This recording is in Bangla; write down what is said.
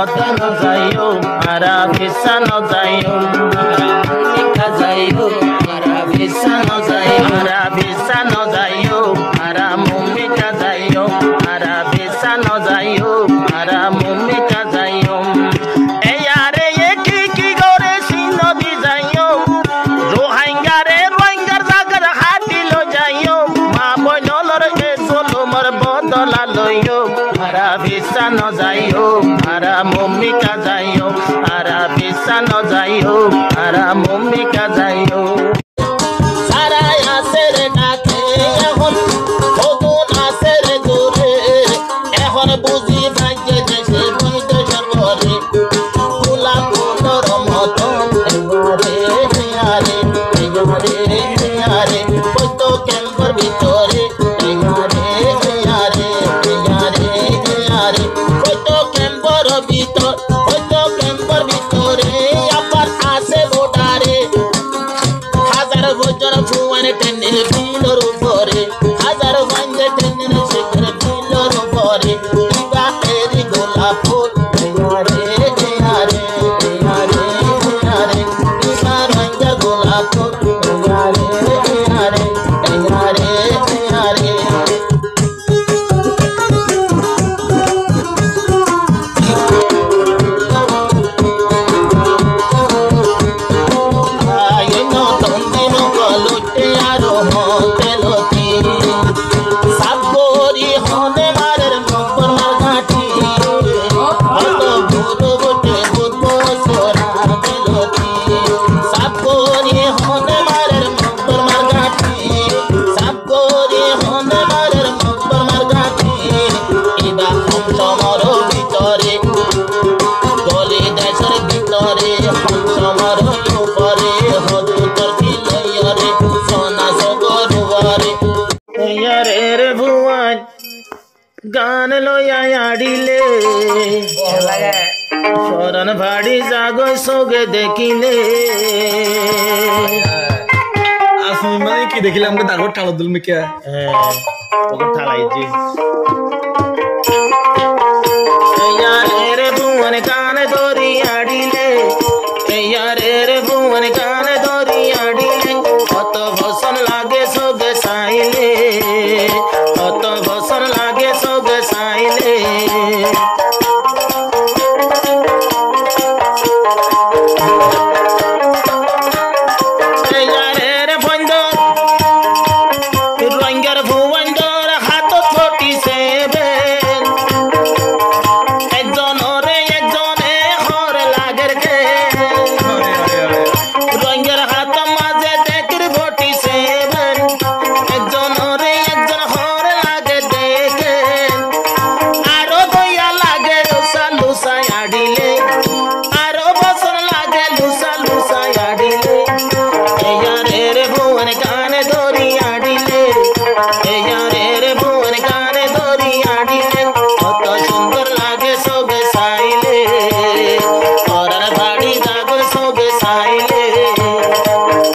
মতন যাইও মারা বিছানো যাইও মিকা যাইও মারা বিছানো যাইও মারা বিছানো যাইও মারা মুমিকা যাইও মারা বিছানো যাইও মারা মুমিকা যাইও এয়ারে কি করে সিনদি যাইও রোহিঙ্গারে রোহিঙ্গার জাগার হাটিলো যাইও মা বইনলর এ জলমর বদলা লইও মারা বিছানো যাইও মারা মুমিকা যাইও মারা বিছানো যাইও মারা মুমিকা যাইও সারা আসের ডাকে এখন কখন আসের দূরে এখন বুঝি ভাগ্যে দেশে বইতে সরবরে ফুলা ফুলর মতন এবারে আরে এবারে আরে কত ক্যাম্পর ভিতরে এবারে আরে আরে আরে কত ক্যাম্পর ভিতরে আবার আসে বোটারে হাজার বছর ফুয়ান টেনের বিলর উপরে হাজার ভাঙ্গে টেনের শেখর বিলর উপরে ইবা এরি গোলাপ ফুল আরে আরে আরে আরে ইবা ভাঙ্গে গোলাপ ফুল আরে আরে আরে আরে গান লইয়া আড়িলে শরণ ভাড়ি জাগো সোগে দেখিলে আসমি মানে কি দেখিলাম দাগর ঠালো দুল মিকা হ্যাঁ ঠালাইছি